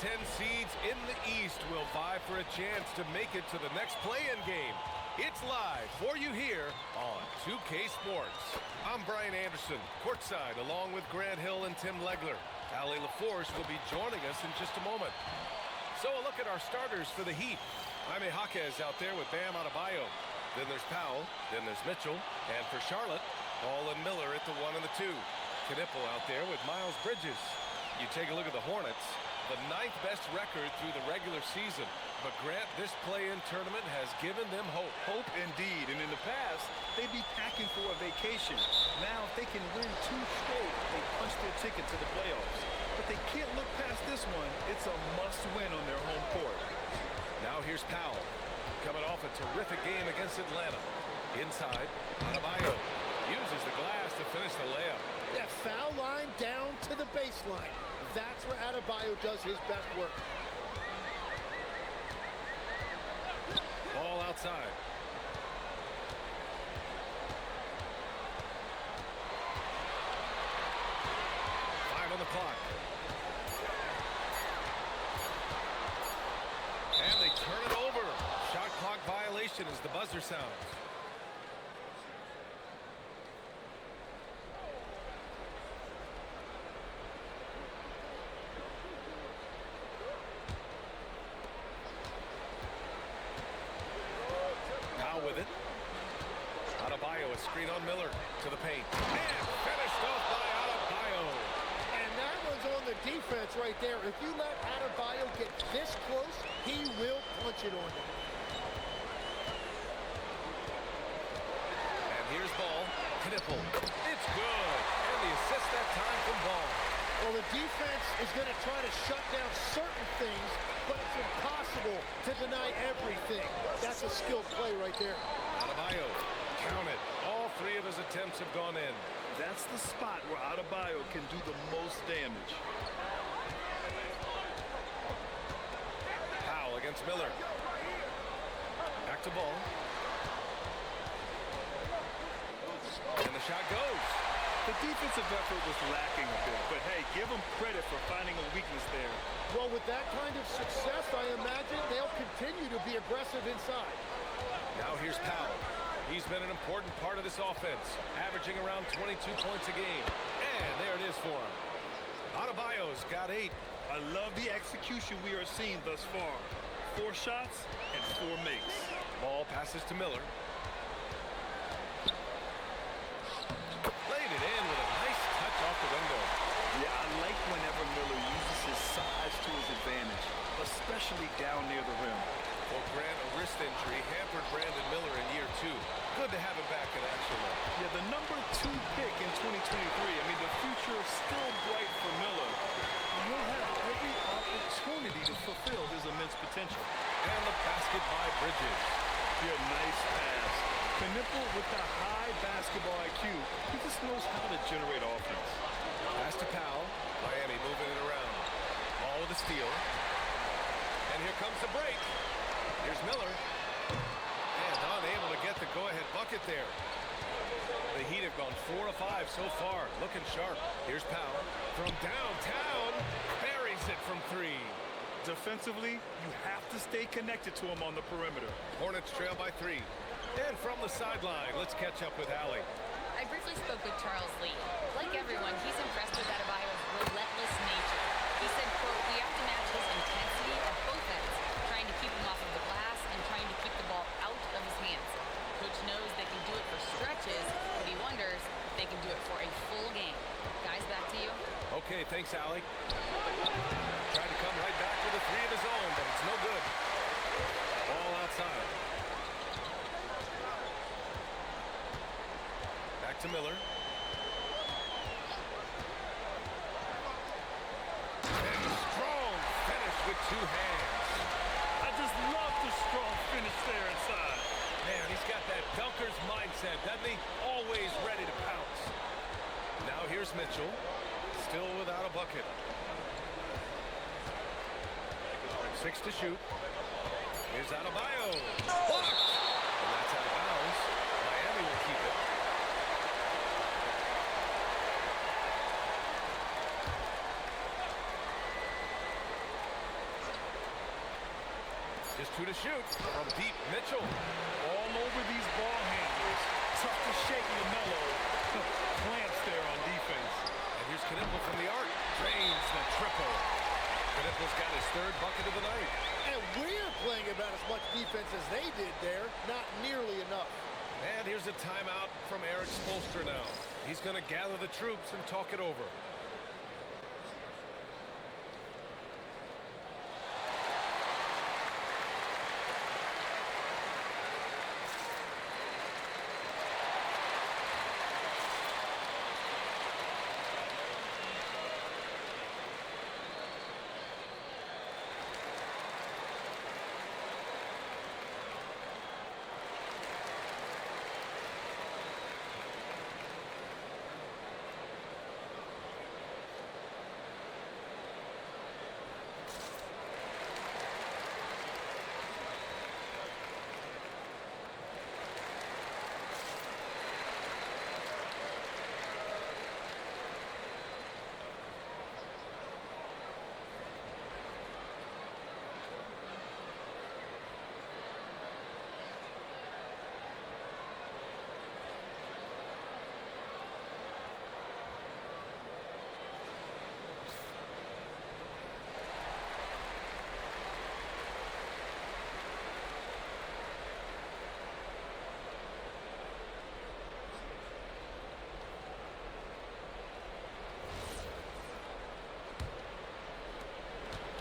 10 seeds in the East will vie for a chance to make it to the next play-in game. It's live for you here on 2K Sports. I'm Brian Anderson, courtside, along with Grant Hill and Tim Legler. Ali LaForce will be joining us in just a moment. So a look at our starters for the Heat. Jaime Jaquez out there with Bam Adebayo. Then there's Powell, then there's Mitchell, and for Charlotte, Ball and Miller at the 1 and the 2. Knipple out there with Miles Bridges. You take a look at the Hornets, the 9th best record through the regular season. But Grant, this play-in tournament has given them hope. Hope indeed, and in the past, they'd be packing for a vacation. Now, if they can win 2 straight, they punch their ticket to the playoffs. But they can't look past this one. It's a must-win on their home court. Now here's Powell, coming off a terrific game against Atlanta. Inside, Adebayo uses the glass to finish the layup. That foul line down to the baseline. That's where Adebayo does his best work. Ball outside. Five on the clock. And they turn it over. Shot clock violation as the buzzer sounds. With it. Adebayo, a screen on Miller to the paint. And finished off by Adebayo. And that was on the defense right there. If you let Adebayo get this close, he will punch it on you. And here's Ball. Knipple. It's good. And the assist that time from Ball. Well, the defense is going to try to shut down certain things, but it's impossible to deny everything. That's a skilled play right there. Adebayo, count it. All 3 of his attempts have gone in. That's the spot where Adebayo can do the most damage. Powell against Miller. Back to Ball. And the shot goes. The defensive effort was lacking a bit, but hey, give them credit for finding a weakness there. Well, with that kind of success, I imagine they'll continue to be aggressive inside. Now here's Powell. He's been an important part of this offense, averaging around 22 points a game. And there it is for him. Adebayo's got 8. I love the execution we are seeing thus far. 4 shots and 4 makes. Ball passes to Miller. Laid it in with a nice touch off the window. Yeah, I like whenever Miller uses his size to his advantage, especially down near the rim. Well, Grant, a wrist injury hampered Brandon Miller in year 2. Good to have him back in action now. Yeah, the number 2 pick in 2023. I mean, the future is still bright for Miller. He'll have every opportunity to fulfill his immense potential. And the basket by Bridges. Yeah, nice pass. Knipple with the high basketball IQ. He just knows how to generate offense. Pass to Powell. Miami moving it around. Ball with a steal. And here comes the break. Here's Miller. And unable to get the go-ahead bucket there. The Heat have gone 4 of 5 so far. Looking sharp. Here's Powell. From downtown. Buries it from 3. Defensively, you have to stay connected to him on the perimeter. Hornets trail by 3. And from the sideline, let's catch up with Ali. I briefly spoke with Charles Lee. Like everyone, he's impressed with Adebayo's relentless nature. He said, quote, "We have to match his intensity at both ends, trying to keep him off of the glass and trying to keep the ball out of his hands. Coach knows they can do it for stretches, but he wonders if they can do it for a full game." Guys, back to you. Okay, thanks, Ali. Tried to come right back with a 3 of his own, but it's no good. Ball outside. Back to Miller. And strong finish with 2 hands. I just love the strong finish there inside. Man, he's got that dunker's mindset, doesn't he? Always ready to pounce. Now here's Mitchell. Still without a bucket. 6 to shoot. Here's Adebayo. Blocked. And that's out of bounds. Miami will keep it. Just two to shoot. From deep, Mitchell. All over these ball handlers. Tough to shake LaMelo. Clamps there on defense. And here's Knipple from the arc. Drains the triple. Knipple's got his third bucket of the night. And we're playing about as much defense as they did there. Not nearly enough. And here's a timeout from Eric Spoelstra now. He's going to gather the troops and talk it over.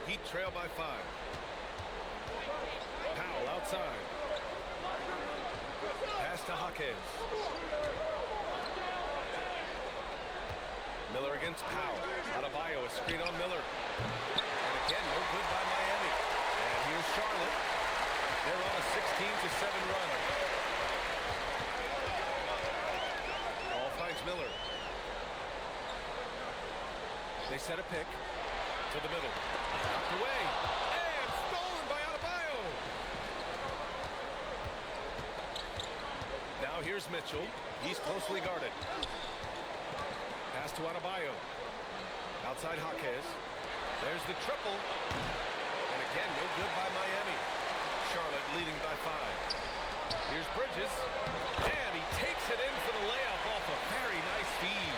Heat trail by 5. Powell outside. Pass to Hawkins. Miller against Powell. Adebayo, a screen on Miller. And again, no good by Miami. And here's Charlotte. They're on a 16-7 run. Ball finds Miller. They set a pick to the middle. Knocked away. And stolen by Adebayo. Now here's Mitchell. He's closely guarded. Pass to Adebayo. Outside Hawkins. There's the triple. And again, no good by Miami. Charlotte leading by 5. Here's Bridges. And he takes it in for the layup off a very nice feed.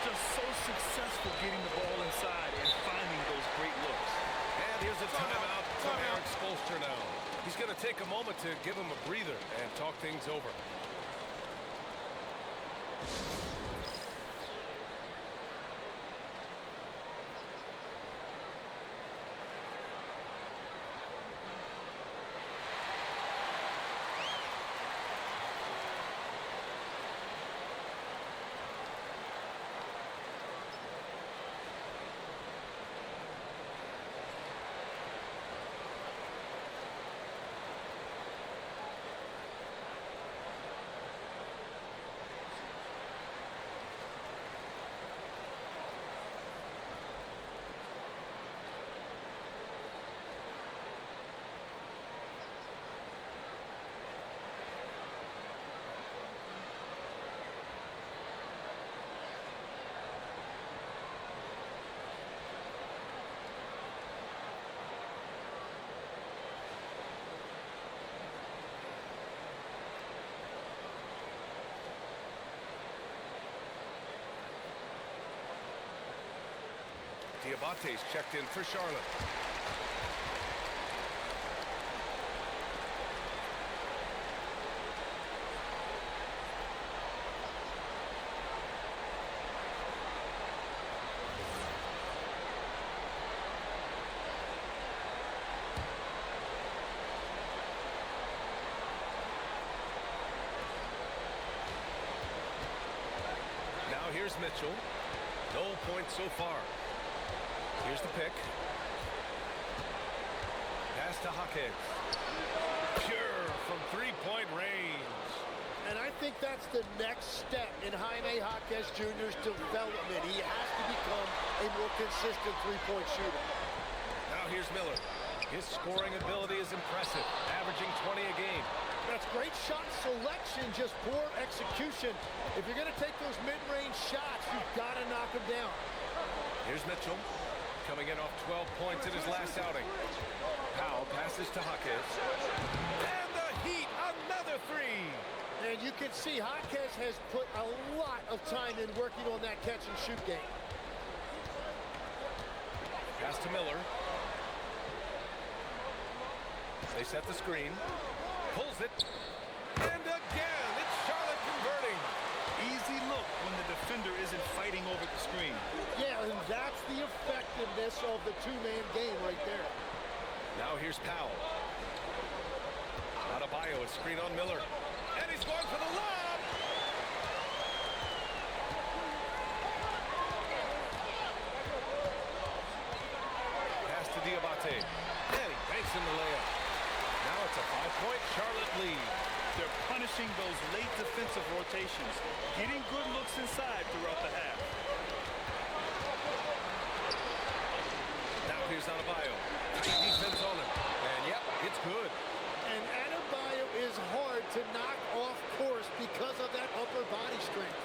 Just so successful getting the ball inside and finding those great looks. And here's a timeout from Eric Spoelstra now. He's going to take a moment to give him a breather and talk things over. Diabate's checked in for Charlotte. Now here's Mitchell. No points so far. Here's the pick. Pass to Hawkins. Pure from three-point range. And I think that's the next step in Jaime Jaquez Jr.'s development. He has to become a more consistent three-point shooter. Now here's Miller. His scoring ability is impressive, averaging 20 a game. That's great shot selection, just poor execution. If you're going to take those mid-range shots, you've got to knock them down. Here's Mitchell, coming in off 12 points in his last outing. Powell passes passes to Jaquez. And the Heat, another three. And you can see Jaquez has put a lot of time in working on that catch and shoot game. Pass to Miller. They set the screen. Pulls it. And again, it's Charlotte converting. Easy look when the defender isn't fighting over the screen. Yeah, and that's the effectiveness of the two-man game right there. Now here's Powell. Adebayo, a screen on Miller. And he's going for the lob. Pass to Diabate. And he banks in the layup. Now it's a 5-point Charlotte lead. They're punishing those late defensive rotations, getting good looks inside throughout the half. Now here's Adebayo. Tight defense on him. And yep, it's good. And Adebayo is hard to knock off course because of that upper body strength.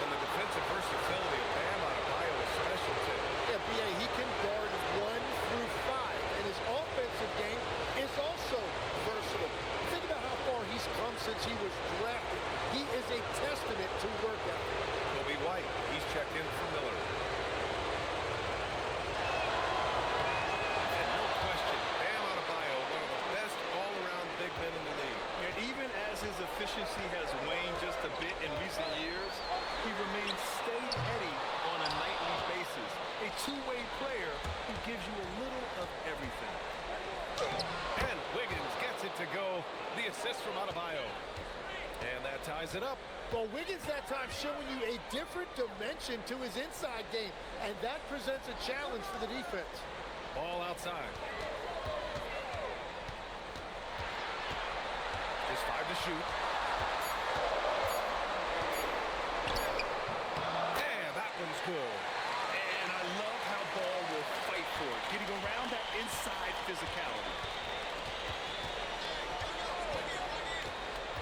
And the defensive versatility of Bam Adebayo is special too. Yeah, B.A., he can guard 1 through 5, and his offensive game is also versatile. Think about how far he's come since he was drafted. He is a testament to work ethic. Kobe White, he's checked in for Miller. And no question, Bam Adebayo, one of the best all-around big men in the league. And even as his efficiency has waned just a bit in recent years, he remains steady on a nightly basis. A two-way player who gives you a little of everything. And Wiggins gets it to go. The assist from Adebayo. And that ties it up. Well, Wiggins that time showing you a different dimension to his inside game, and that presents a challenge for the defense. Ball outside. Just 5 to shoot. And that one's good. And I love how Ball will fight for it, getting around that inside physicality.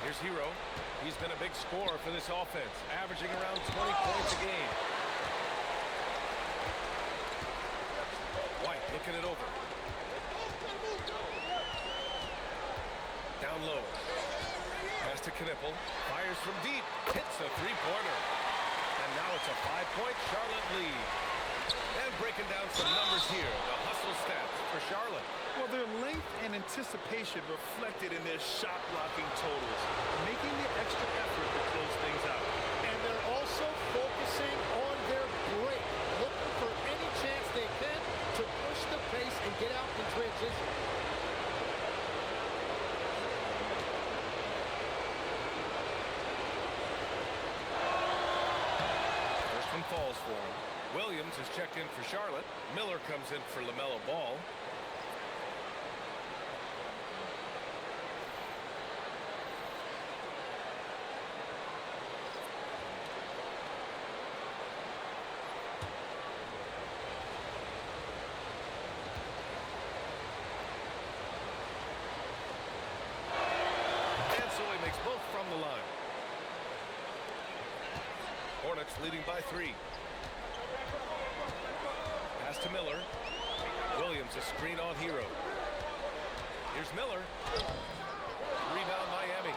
Here's Hero. He's been a big scorer for this offense, averaging around 20 points a game. White looking it over. Down low. Pass to Knipple. Fires from deep. Hits a three-pointer. And now it's a 5-point Charlotte lead. And breaking down some numbers here. The hustle stats for Charlotte. Well, their length and anticipation reflected in their shot blocking totals, making the extra effort to close things out. And they're also focusing on their break, looking for any chance they can to push the pace and get out in transition. First one falls for him. Williams is checked in for Charlotte. Miller comes in for LaMelo Ball. Both from the line. Hornets leading by 3. Pass to Miller. Williams a screen on Hero. Here's Miller. Rebound Miami.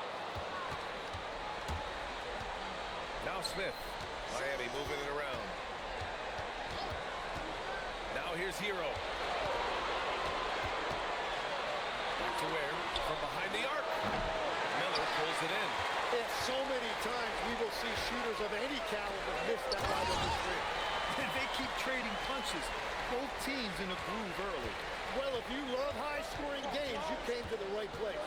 Now Smith. Miami moving it around. Now here's Hero. Back to Ware from behind the arc. Miller pulls it in. Yeah, so many times we will see shooters of any caliber miss that line of the screen. And they keep trading punches. Both teams in a groove early. Well, if you love high-scoring games, you came to the right place.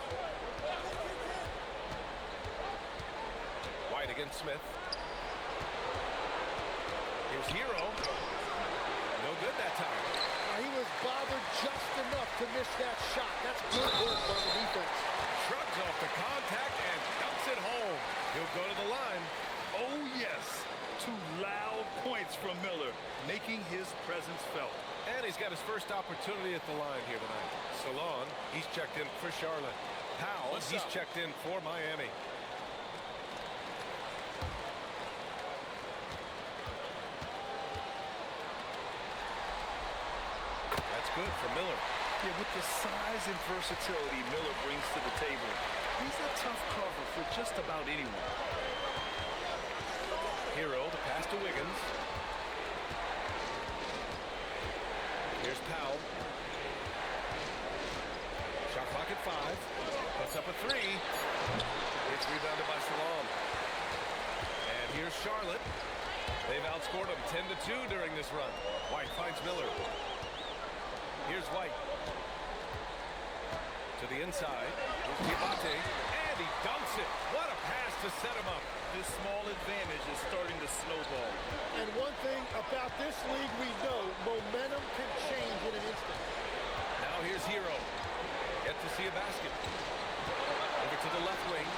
White against Smith. Here's Hero. No good that time. He was bothered just enough to miss that shot. That's good work on the defense. Shrugs off the contact and dumps it home. He'll go to the line. Oh, yes. 2 loud points from Miller, making his presence felt. And he's got his first opportunity at the line here tonight. Salon, he's checked in for Charlotte. Powell, he's checked in for Miami. That's good for Miller. Yeah, with the size and versatility Miller brings to the table, he's a tough cover for just about anyone. Hero to pass to Wiggins. Here's Powell. Shot clock at 5. Puts up a 3. It's rebounded by Salam. And here's Charlotte. They've outscored them 10-2 during this run. White finds Miller. Here's White. To the inside. Here's Diabate. And he dunks it. What a pass to set him up. This small advantage is starting to snowball. And one thing about this league we know, momentum can change in an instant. Now here's Hero. Yet to see a basket. Over to the left wing.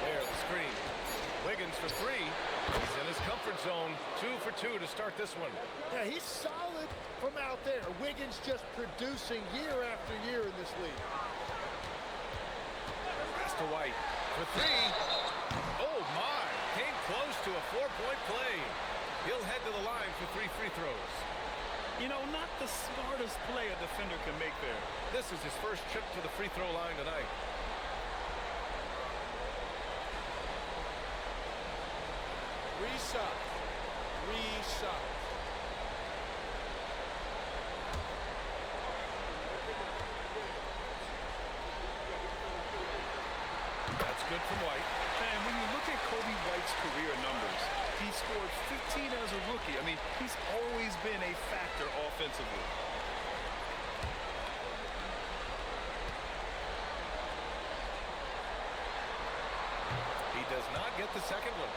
There, the screen. Wiggins for 3. He's in his comfort zone. 2 for 2 to start this one. Yeah, he's solid from out there. Wiggins just producing year after year in this league. Pass to White for 3. Oh, my. Came close to a 4-point play. He'll head to the line for 3 free throws. You know, not the smartest play a defender can make there. This is his first trip to the free throw line tonight. Reset. That's good from White. And when you look at Kobe White's career numbers, he scored 15 as a rookie. I mean, he's always been a factor offensively. He does not get the second one.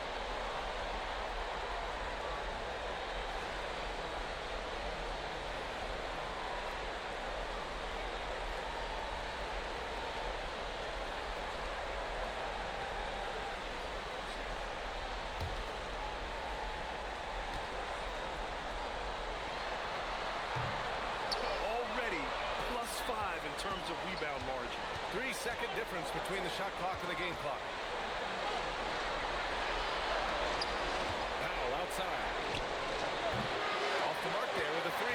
Already +5 in terms of rebound margin. 3-second difference between the shot clock and the game clock. Powell outside. Off the mark there with a 3.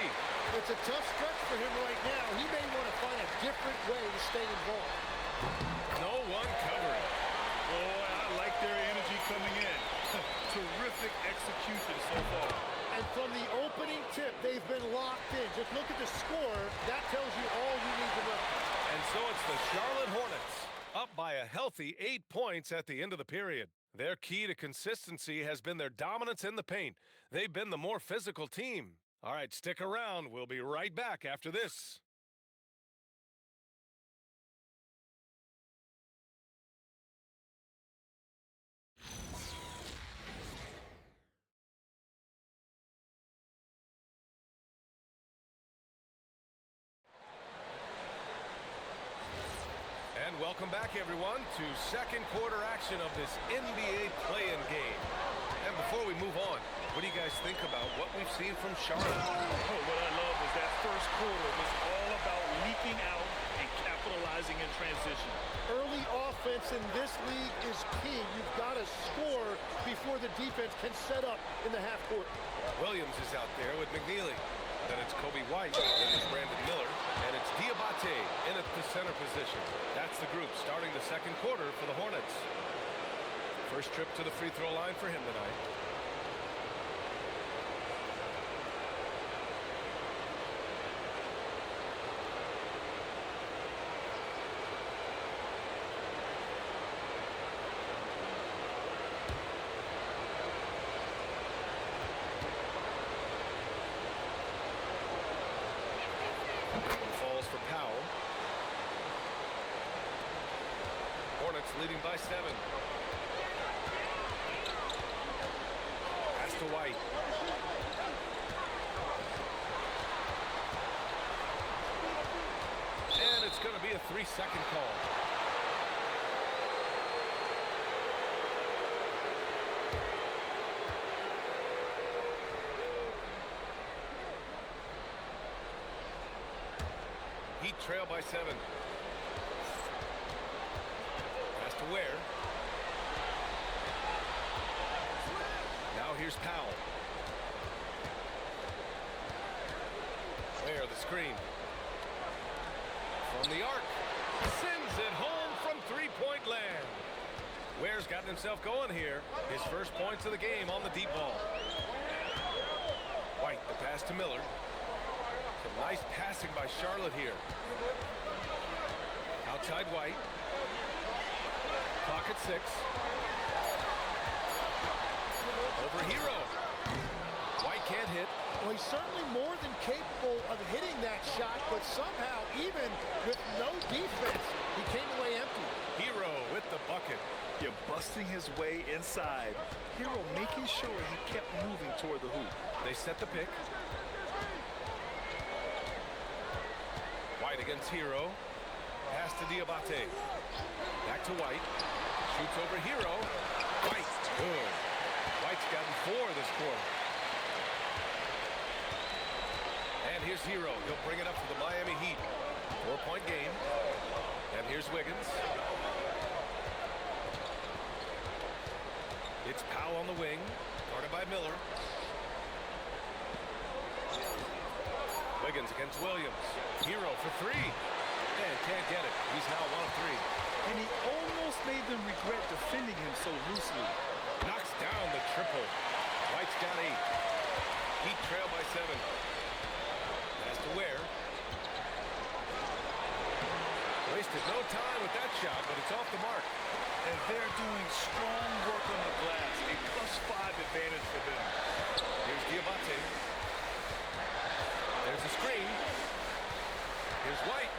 It's a tough stretch for him right now. He may want to find a different way to stay involved. No one covering. Boy, I like their energy coming in. Terrific execution so far. And from the opening tip, they've been locked in. Just look at the score. That tells you all you need to know. And so it's the Charlotte Hornets, up by a healthy 8 points at the end of the period. Their key to consistency has been their dominance in the paint. They've been the more physical team. All right, stick around. We'll be right back after this. And welcome back, everyone, to second quarter action of this NBA play-in game. And before we move on, what do you guys think about what we've seen from Charlotte? Oh, what I love is that first quarter was all about leaking out and capitalizing in transition. Early offense in this league is key. You've got to score before the defense can set up in the half court. Williams is out there with McNeely. Then it's Kobe White, then it's Brandon Miller, and it's Diabate in at the center position. That's the group starting the second quarter for the Hornets. First trip to the free throw line for him tonight. Falls for Powell. Hornets leading by 7. Pass to White. And it's going to be a 3-second call. Heat trail by 7. Pass to Ware. Now here's Powell. the screen. From the arc. Sends it home from three-point land. Ware's gotten himself going here. His first points of the game on the deep ball. White, the pass to Miller. Some nice passing by Charlotte here. Outside White. Clock at 6. Over Hero. White can't hit. Well, he's certainly more than capable of hitting that shot, but somehow, even with no defense, he came away empty. Hero with the bucket. You're busting his way inside. Hero making sure he kept moving toward the hoop. They set the pick. White against Hero. Pass to Diabate. Back to White. Shoots over Hero. White. Good. White's gotten 4 this quarter. And here's Hero. He'll bring it up for the Miami Heat. 4-point game. And here's Wiggins. It's Powell on the wing. Guarded by Miller. Wiggins against Williams. Hero for 3. And can't get it. He's now 1 of 3. And he almost made them regret defending him so loosely. Knocks down the triple. White's got 8. Heat trail by 7. Pass to Ware. Wasted no time with that shot, but it's off the mark. And they're doing strong work on the glass. A +5 advantage for them. Here's Diabate. There's a screen. Here's White.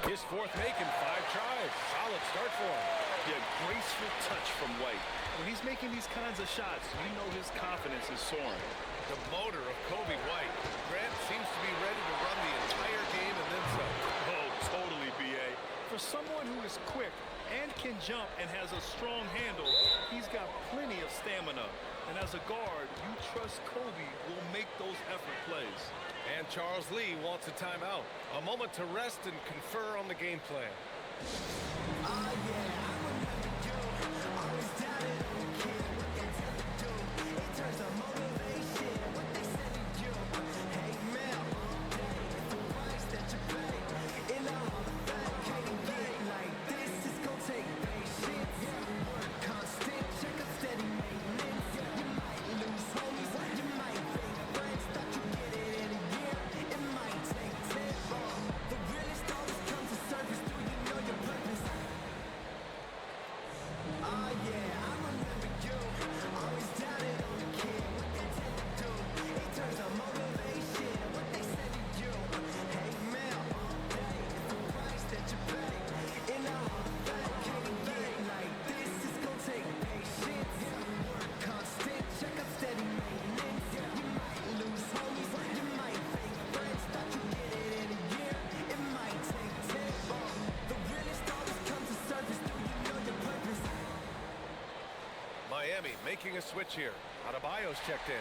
His 4th make in 5 tries. Solid start for him. Yeah, graceful touch from White. When he's making these kinds of shots, you know his confidence is soaring. The motor of Kobe White. Grant seems to be ready to run the entire game and then some. Oh, totally, B.A. For someone who is quick and can jump and has a strong handle, he's got plenty of stamina. And as a guard, you trust Kobe will make those effort plays. And Charles Lee wants a timeout. A moment to rest and confer on the game plan. Miami making a switch here. Adebayo's checked in.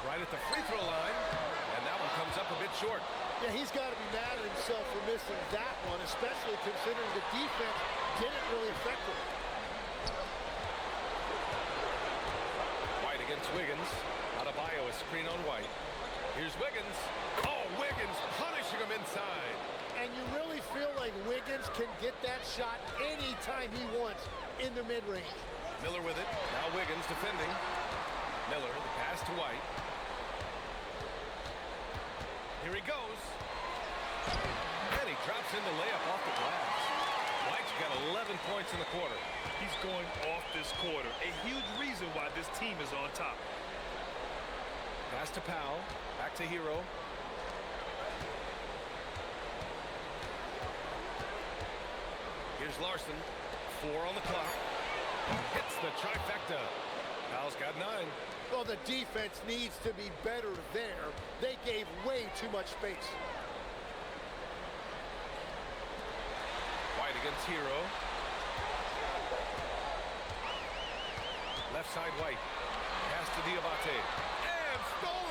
Right at the free throw line, and that one comes up a bit short. Yeah, he's got to be mad at himself for missing that one, especially considering the defense didn't really affect him. White against Wiggins. Adebayo, a screen on White. Here's Wiggins. Oh, Wiggins punishing him inside. And you really feel like Wiggins can get that shot anytime he wants in the mid-range. Miller with it. Now Wiggins defending. Miller, the pass to White. Here he goes. And he drops in the layup off the glass. White's got 11 points in the quarter. He's going off this quarter. A huge reason why this team is on top. Pass to Powell. Back to Hero. Here's Larson. 4 on the clock. Hits the trifecta. Powell's got 9. Well, the defense needs to be better there. They gave way too much space. White against Hero. Left side White. Pass to Diabate. And stolen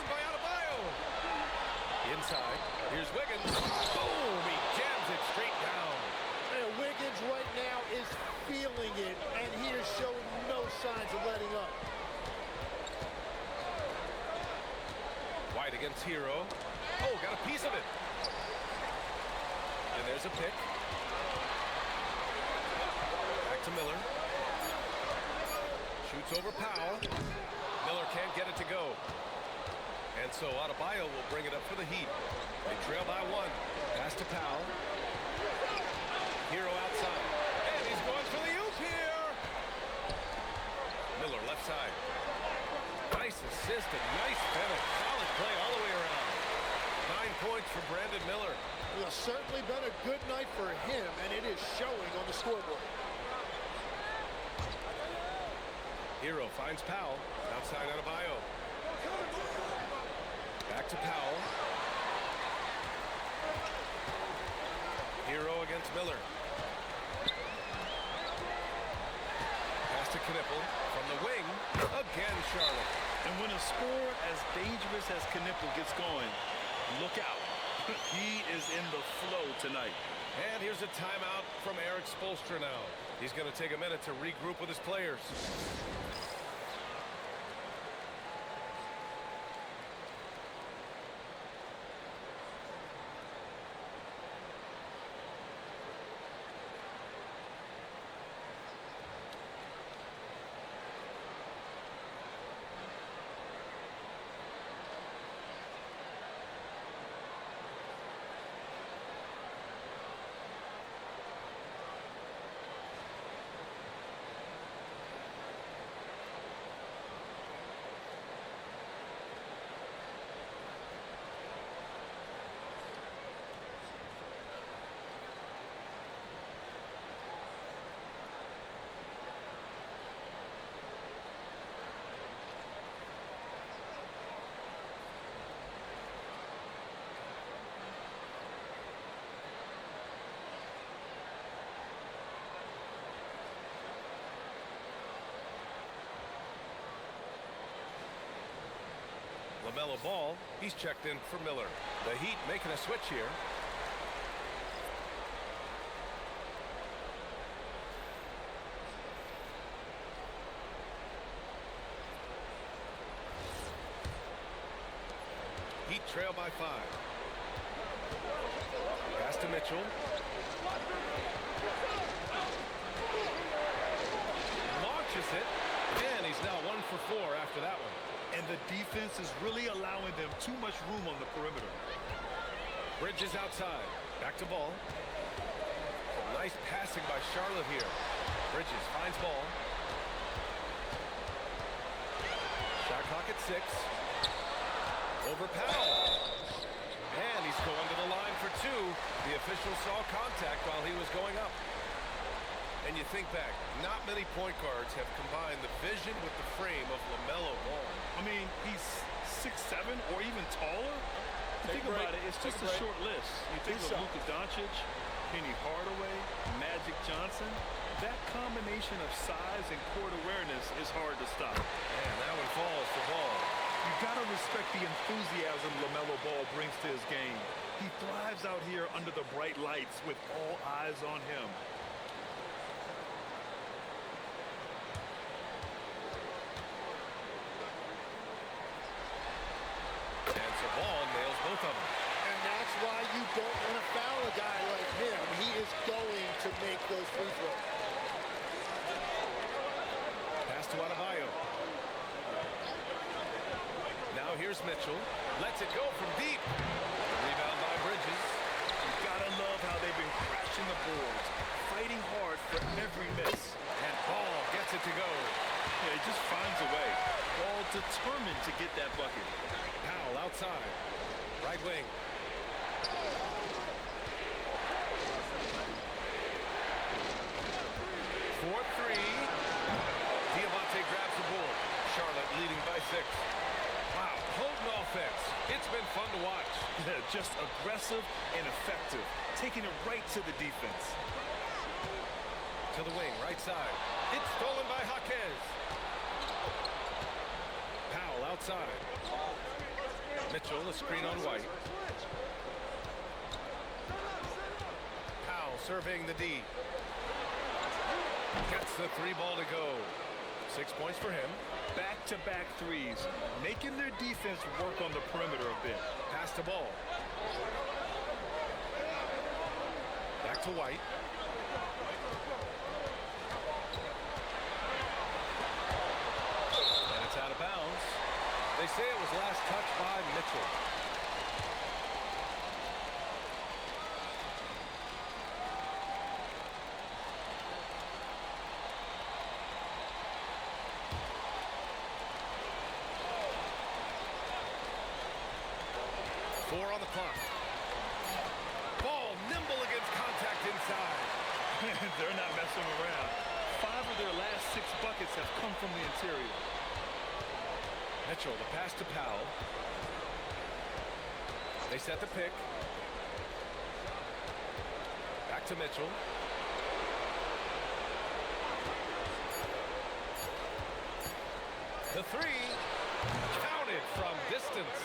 inside. Here's Wiggins. Boom! He jams it straight down. And Wiggins right now is feeling it, and he is showing no signs of letting up. White against Hero. Oh, got a piece of it. And there's a pick. Back to Miller. Shoots over Powell. Miller can't get it to go. And so Adebayo will bring it up for the Heat. They trail by 1. Pass to Powell. Hero outside. And he's going for the oop here. Miller left side. Nice assist and nice finish. Solid play all the way around. 9 points for Brandon Miller. Well, certainly been a good night for him, and it is showing on the scoreboard. Hero finds Powell. Outside Adebayo. Back to Powell. Hero against Miller. Pass to Knipple from the wing. Again, Charlotte. And when a score as dangerous as Knipple gets going, look out. He is in the flow tonight. And here's a timeout from Eric Spoelstra now. He's going to take a minute to regroup with his players. LaMelo Ball, he's checked in for Miller. The Heat making a switch here. Heat trail by 5. Pass to Mitchell. Launches it, and he's now 1 for 4 after that one. And the defense is really allowing them too much room on the perimeter. Bridges outside. Back to Ball. Nice passing by Charlotte here. Bridges finds Ball. Shot clock at 6. Over Powell. And he's going to the line for 2. The official saw contact while he was going up. And you think back, not many point guards have combined the vision with the frame of LaMelo Ball. I mean, he's 6'7" or even taller. Think about it, it's just a short list. You think of Luka Doncic, Penny Hardaway, Magic Johnson. That combination of size and court awareness is hard to stop. And that one falls for Ball. You gotta respect the enthusiasm LaMelo Ball brings to his game. He thrives out here under the bright lights with all eyes on him. Ball nails both of them. And that's why you don't want to foul a guy like him. He is going to make those free throws. Pass to Adebayo. Now here's Mitchell. Lets it go from deep. Rebound by Bridges. You gotta love how they've been crashing the boards, fighting hard for every miss. And Ball gets it to go. Yeah, he just finds a way. Ball determined to get that bucket. Powell outside. Right wing. 4-3. Diamante grabs the board. Charlotte leading by 6. Wow, potent offense. It's been fun to watch. Yeah, just aggressive and effective, taking it right to the defense. To the wing, right side. It's stolen by Jaquez. Powell outside. Mitchell, a screen on White. Powell serving the D. Gets the 3-ball to go. 6 points for him. Back-to-back threes, making their defense work on the perimeter a bit. Pass the ball. Back to White. And it's out of bounds. They say it was last touched by Mitchell. Four on the clock. Ball nimble against contact inside. They're not messing around. 5 of their last 6 buckets have come from the interior. Mitchell, the pass to Powell. They set the pick. Back to Mitchell. The 3. Counted from distance.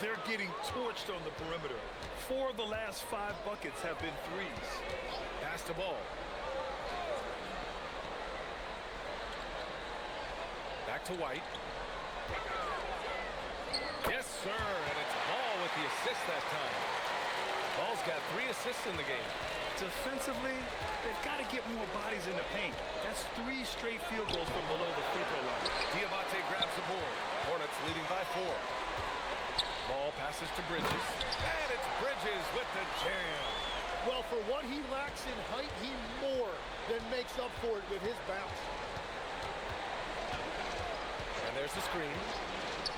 They're getting torched on the perimeter. 4 of the last 5 buckets have been threes. Pass the ball. Back to White. Yes, sir, and it's Ball with the assist that time. Ball's got 3 assists in the game. Defensively, they've got to get more bodies in the paint. That's 3 straight field goals from below the free throw line. Diabate grabs the board. Hornets leading by 4. Ball passes to Bridges. And it's Bridges with the jam. Well, for what he lacks in height, he more than makes up for it with his bounce. And there's the screen.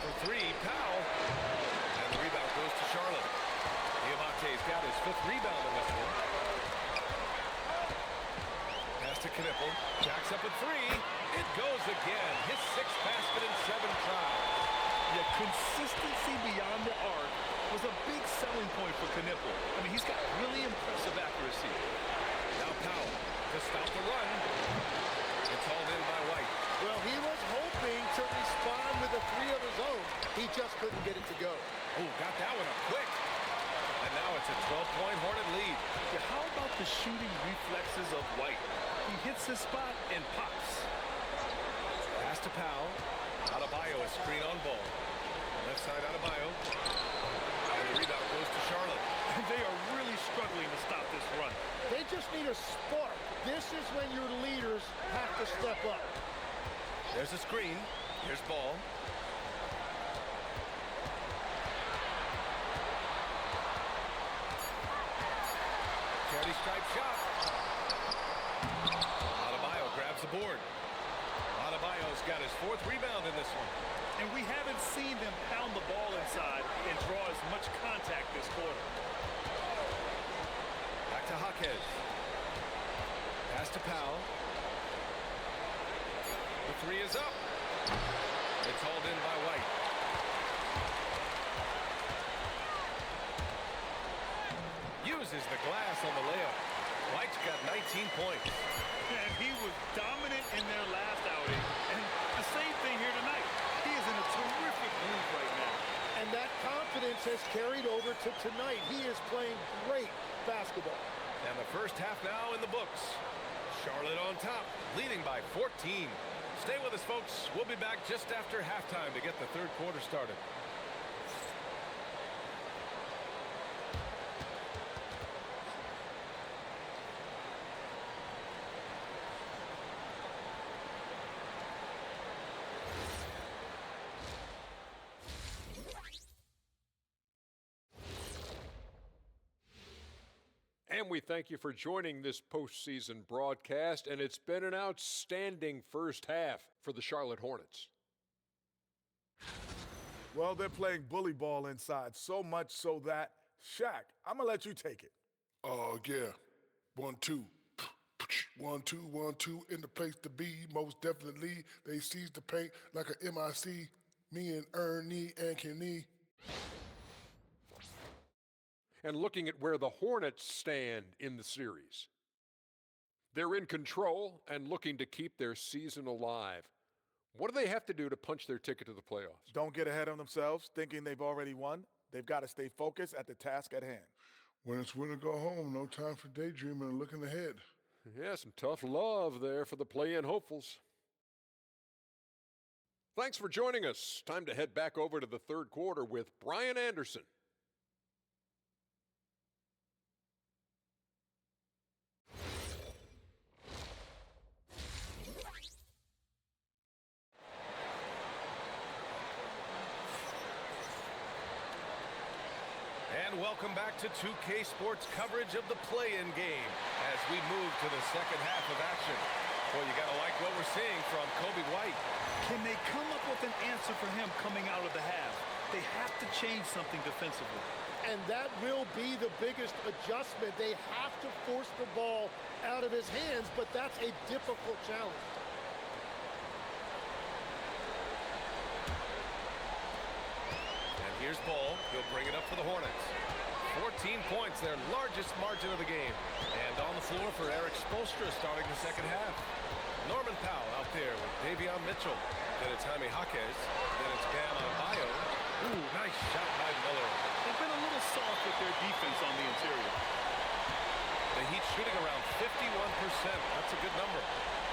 For 3, Powell. And the rebound goes to Charlotte. Diabate's got his 5th rebound in this one. Pass to Knipple. Jacks up at 3. It goes again. His 6th basket in 7 tries. The consistency beyond the arc was a big selling point for Knipple. I mean, he's got really impressive accuracy. Now Powell to stop the run. It's hauled in by White. Well, he was hoping to respond with a 3 of his own. He just couldn't get it to go. Oh, got that one up quick. And now it's a 12-point Hornet lead. Yeah, how about the shooting reflexes of White? He hits his spot and pops. Pass to Powell. Adebayo, a screen on Ball. Left side Adebayo. And the rebound goes to Charlotte. They are really struggling to stop this run. They just need a spark. This is when your leaders have to step up. There's a screen. Here's Ball. Charity stripe shot. Adebayo grabs the board. Adebayo's got his 4th rebound in this one. And we haven't seen them pound the ball inside and draw as much contact this quarter. Back to Jaquez. Pass to Powell. The 3 is up. It's hauled in by White. Uses the glass on the layup. White's got 19 points. And he was dominant in their last outing. And the same thing here tonight. He is in a terrific groove right now. And that confidence has carried over to tonight. He is playing great basketball. And the first half now in the books. Charlotte on top, leading by 14. Stay with us, folks. We'll be back just after halftime to get the 3rd quarter started. And we thank you for joining this postseason broadcast, and it's been an outstanding first half for the Charlotte Hornets. Well, they're playing bully ball inside, so much so that, Shaq, I'm going to let you take it. Oh, yeah. 1, 2. 1, 2, 1, 2, in the place to be, most definitely. They seize the paint like a MIC, me and Ernie and Kenny. And looking at where the Hornets stand in the series. They're in control and looking to keep their season alive What do they have to do to punch their ticket to the playoffs? Don't get ahead of themselves thinking they've already won. They've got to stay focused at the task at hand. When it's win or go home, no time for daydreaming and looking ahead. Yeah, some tough love there for the play-in hopefuls. Thanks for joining us. Time to head back over to the third quarter with Brian Anderson. And welcome back to 2K Sports coverage of the play-in game as we move to the second half of action. Well, you got to like what we're seeing from Kobe White. Can they come up with an answer for him coming out of the half? They have to change something defensively. And that will be the biggest adjustment. They have to force the ball out of his hands, but that's a difficult challenge. And here's Ball. He'll bring it up for the Hornets. 14 points, their largest margin of the game. And on the floor for Eric Spoelstra starting the second half. Norman Powell out there with Davion Mitchell. Then it's Jaime Jaquez. Then it's Bam Adebayo. Ooh, nice shot by Miller. They've been a little soft with their defense on the interior. The Heat shooting around 51%. That's a good number.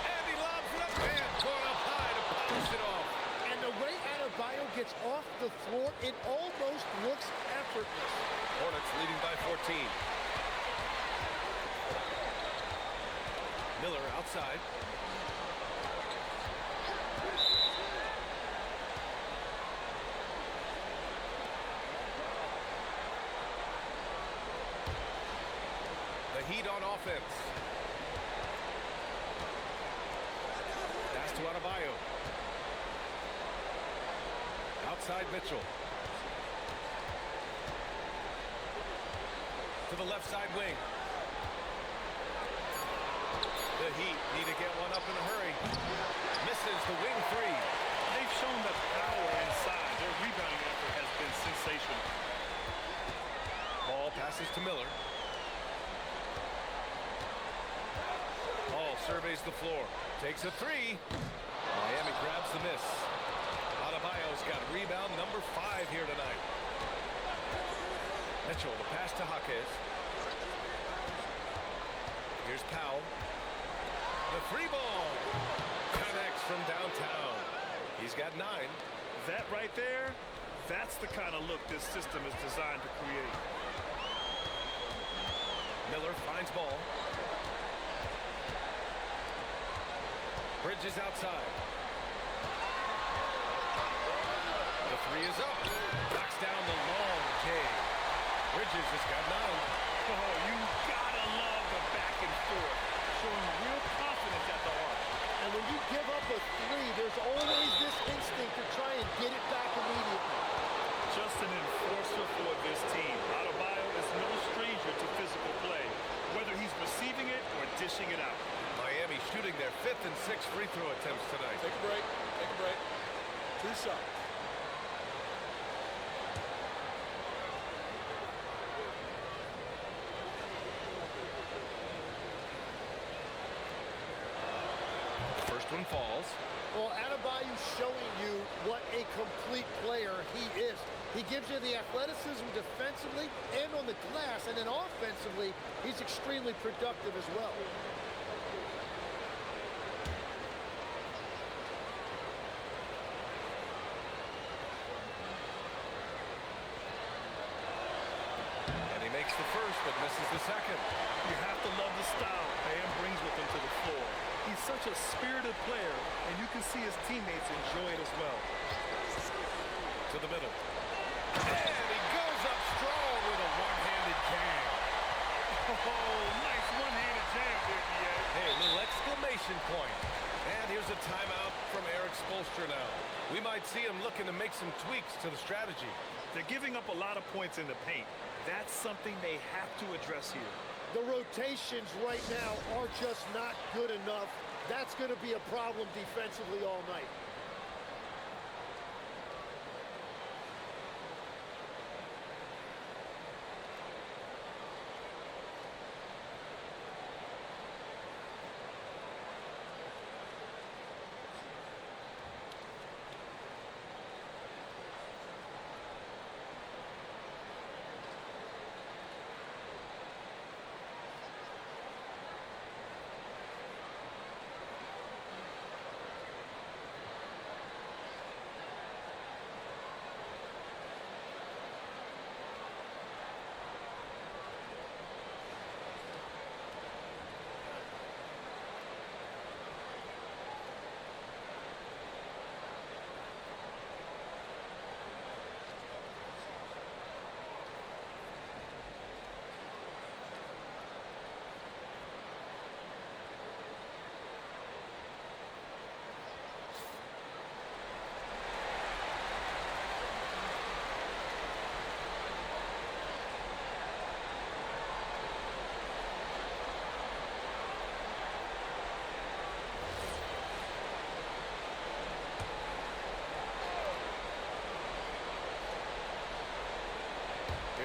And he lobs it up. And going up high to polish it off. And the way Adebayo gets off the floor, it almost looks effortless. Hornets leading by 14. Miller outside. The Heat on offense. Pass to Adebayo. Outside Mitchell. To the left side wing. The Heat need to get one up in a hurry. Misses the wing three. They've shown the power inside. Their rebounding effort has been sensational. Ball passes to Miller. Ball surveys the floor. Takes a three. Miami grabs the miss. Adebayo's got rebound number 5 here tonight. Mitchell, the pass to Jaquez. Here's Powell. The three ball connects from downtown. He's got 9. That right there, that's the kind of look this system is designed to create. Miller finds ball. Bridges outside. The three is up. Knocks down the long K. Bridges has got 9. Oh, you gotta love the back and forth. Showing real confidence at the arc. And when you give up a three, there's always this instinct to try and get it back immediately. Just an enforcer for this team. Adebayo is no stranger to physical play, whether he's receiving it or dishing it out. Miami shooting their 5th and 6th free throw attempts tonight. Take a break. Take a break. 2 shots. First one falls. Well, Adebayo's showing you what a complete player he is. He gives you the athleticism defensively and on the glass, and then offensively, he's extremely productive as well. And he makes the first, but misses the second. You have to love the style Bam brings with him to the floor. He's such a spirited player, and you can see his teammates enjoy it as well. To the middle. And he goes up strong with a one-handed jam. Oh, nice one-handed jam there, DA. Hey, a little exclamation point. And here's a timeout from Eric Spoelstra now. We might see him looking to make some tweaks to the strategy. They're giving up a lot of points in the paint. That's something they have to address here. The rotations right now are just not good enough. That's going to be a problem defensively all night.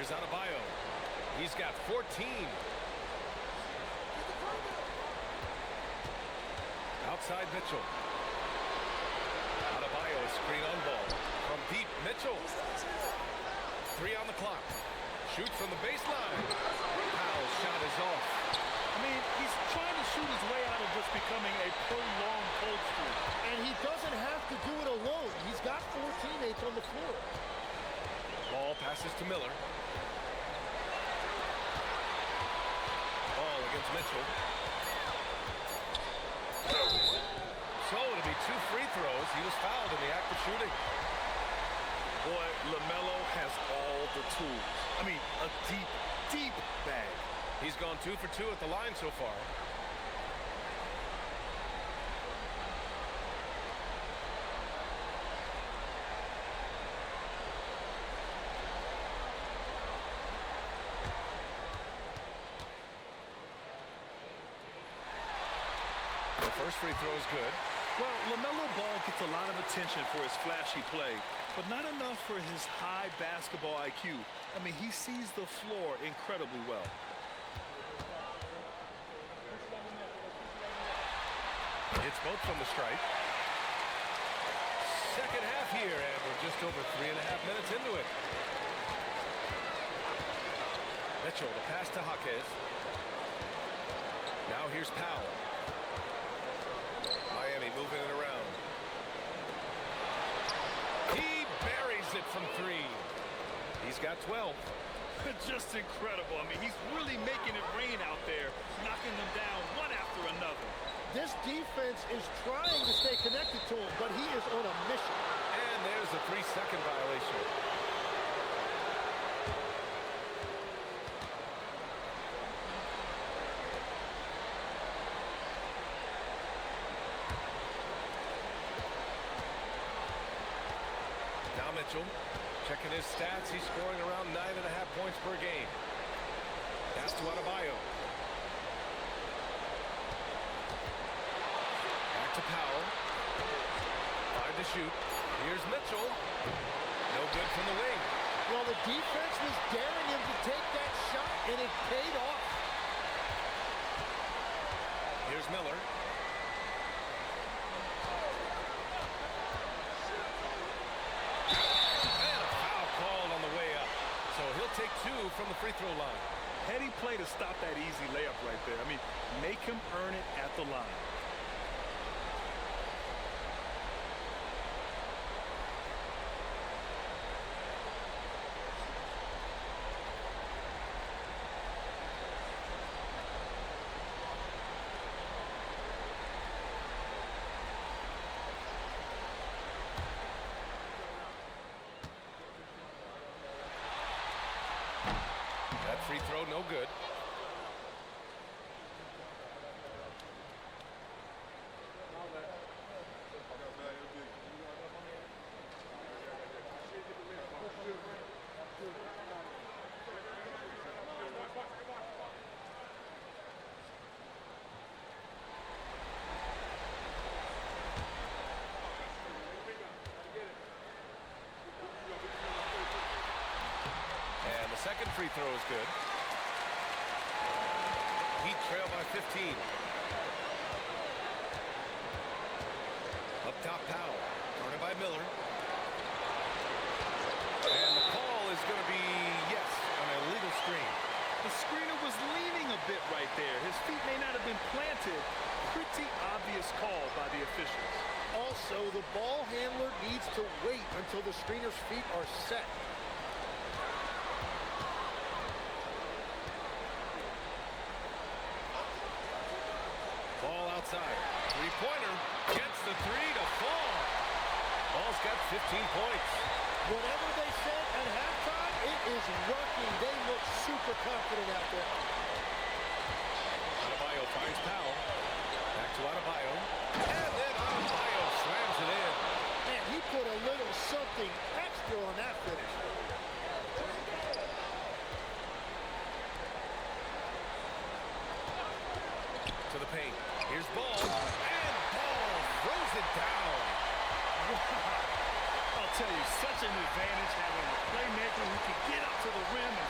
Here's Adebayo. He's got 14. Outside Mitchell. Adebayo, screen on ball. From deep, Mitchell. 3 on the clock. Shoots from the baseline. Powell's shot is off. I mean, he's trying to shoot his way out of what's becoming a prolonged cold streak. And he doesn't have to do it alone. He's got 4 teammates on the floor. Ball passes to Miller. Ball against Mitchell. So it'll be 2 free throws. He was fouled in the act of shooting. Boy, LaMelo has all the tools. I mean, a deep, deep bag. He's gone 2 for 2 at the line so far. The first free throw is good. Well, LaMelo Ball gets a lot of attention for his flashy play, but not enough for his high basketball IQ. I mean, he sees the floor incredibly well. It's both from the stripe. Second half here, and we're just over 3.5 minutes into it. Mitchell, the pass to Jaquez. Now here's Powell. Miami moving it around. He buries it from 3. He's got 12. Just incredible. I mean, he's really making it rain out there, knocking them down one after another. This defense is trying to stay connected to him, but he is on a mission. And there's a 3-second violation. Now Mitchell, checking his stats. He's scoring around 9.5 points per game. Pass to Adebayo. To Powell. 5 to shoot. Here's Mitchell. No good from the wing. Well, the defense was daring him to take that shot, and it paid off. Here's Miller. And a foul called on the way up. So he'll take 2 from the free throw line. Heady play to stop that easy layup right there. I mean, make him earn it at the line. Free throw, no good. And the second free throw is good. Heat trail by 15. Up top, Powell. Guarded by Miller. And the call is going to be, yes, on an illegal screen. The screener was leaning a bit right there. His feet may not have been planted. Pretty obvious call by the officials. Also, the ball handler needs to wait until the screener's feet are set. Ball outside. Three-pointer. Gets the 3 to fall. Ball's got 15 points. Whatever they said at halftime, it is working. They look super confident out there. Adebayo finds Powell. Back to Adebayo. And then Adebayo slams it in. Man, he put a little something extra on that finish. To the paint. Here's Ball. And Ball throws it down. I'll tell you, such an advantage having a playmaker who can get up to the rim and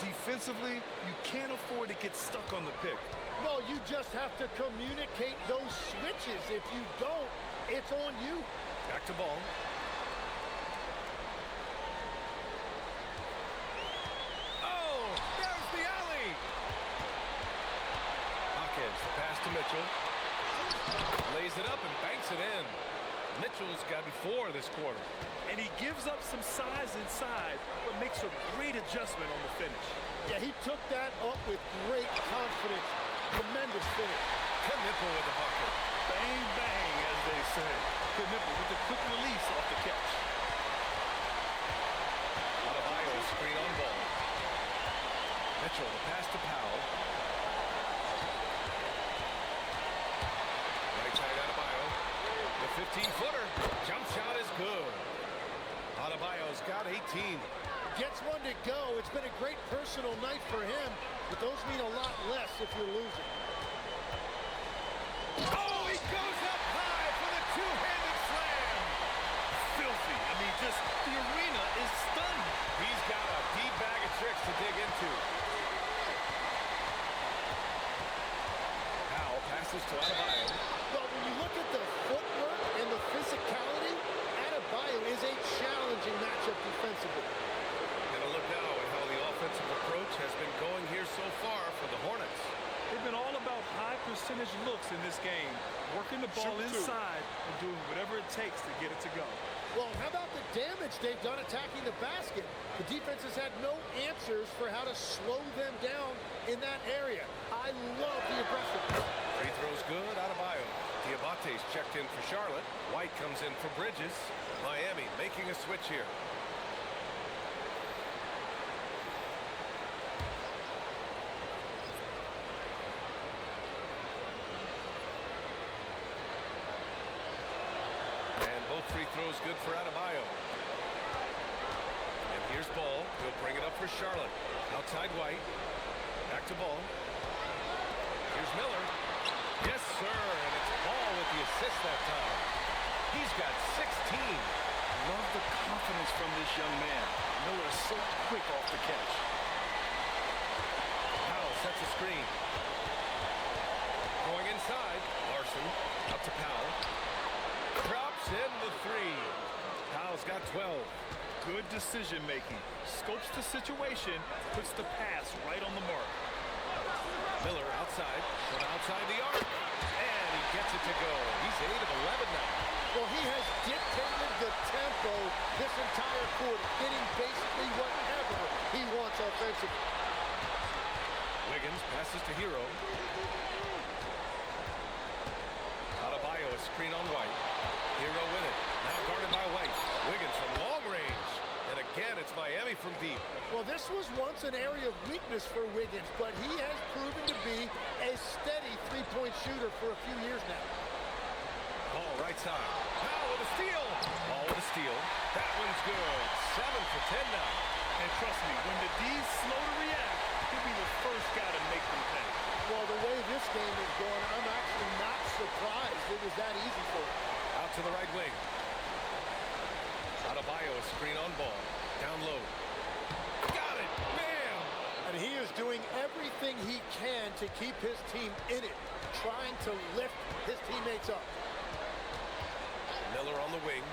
Defensively, you can't afford to get stuck on the pick. Well, you just have to communicate those switches. If you don't, it's on you. Back to ball. Oh, there's the alley. Hawkins, the pass to Mitchell. Lays it up and banks it in. Mitchell's got 4 this quarter. And he gives up some size inside, but makes a great adjustment on the finish. Yeah, he took that up with great confidence. Tremendous finish. Knipple with the bucket. Bang, bang, as they say. Knipple with a quick release off the catch. Adebayo screen on ball. Mitchell, the pass to Powell. Right side Adebayo. The 15-footer. Jump shot is good. Adebayo's got 18. Gets one to go. It's been a great personal night for him, but those mean a lot less if you're losing. Oh, he goes up high for the two-handed slam. Filthy. I mean, just the arena is stunned. He's got a deep bag of tricks to dig into. Powell passes to Adebayo. Well, when you look at the footwork and the physicality, Adebayo is a challenging matchup defensively. And a look now at how the offensive approach has been going here so far for the Hornets. They've been all about high percentage looks in this game, working the ball inside and doing whatever it takes to get it to go. Well, how about the damage they've done attacking the basket? The defense has had no answers for how to slow them down in that area. I love the aggressiveness. Free throws good, Adebayo. Diabate's checked in for Charlotte. White comes in for Bridges. Miami making a switch here. Free throws good for Adebayo. And here's ball. He'll bring it up for Charlotte. Outside White. Back to ball. Here's Miller. Yes, sir. And it's Ball with the assist that time. He's got 16. Love the confidence from this young man. Miller is so quick off the catch. Powell sets a screen. Going inside. Larson up to Powell. Drops in the 3. Powell's got 12. Good decision making. Scopes the situation, puts the pass right on the mark. Miller outside, from outside the arc, and he gets it to go. He's 8 of 11 now. Well, he has dictated the tempo this entire quarter, getting basically whatever he wants offensively. Wiggins passes to Hero. Adebayo, a screen on White. Hero with it. Now guarded by White. Wiggins from long range. And again, it's Miami from deep. Well, this was once an area of weakness for Wiggins, but he has proven to be a steady three-point shooter for a few years now. Ball right side. Powell with a steal. Ball with a steal. That one's good. 7 for 10 now. And trust me, when the D's slow to react, he'll be the first guy to make them pay. Well, the way this game is going, I'm actually not surprised it was that easy for him. Out to the right wing. Adebayo, a screen on ball. Down low. Got it! Bam! And he is doing everything he can to keep his team in it, trying to lift his teammates up. Miller on the wing.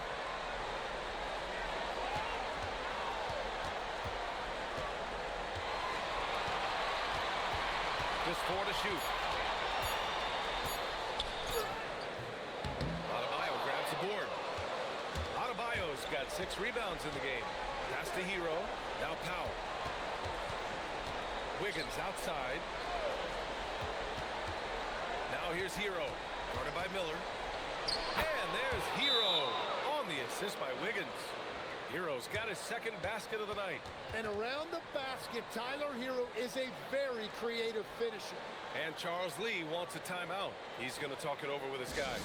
Just 4 to shoot. Adebayo grabs the board. Adebayo's got 6 rebounds in the game. Pass to Hero. Now Powell. Wiggins outside. Now here's Hero. Guarded by Miller. And there's Hero on the assist by Wiggins. Hero's got his second basket of the night. And around the basket, Tyler Hero is a very creative finisher. And Charles Lee wants a timeout. He's going to talk it over with his guys.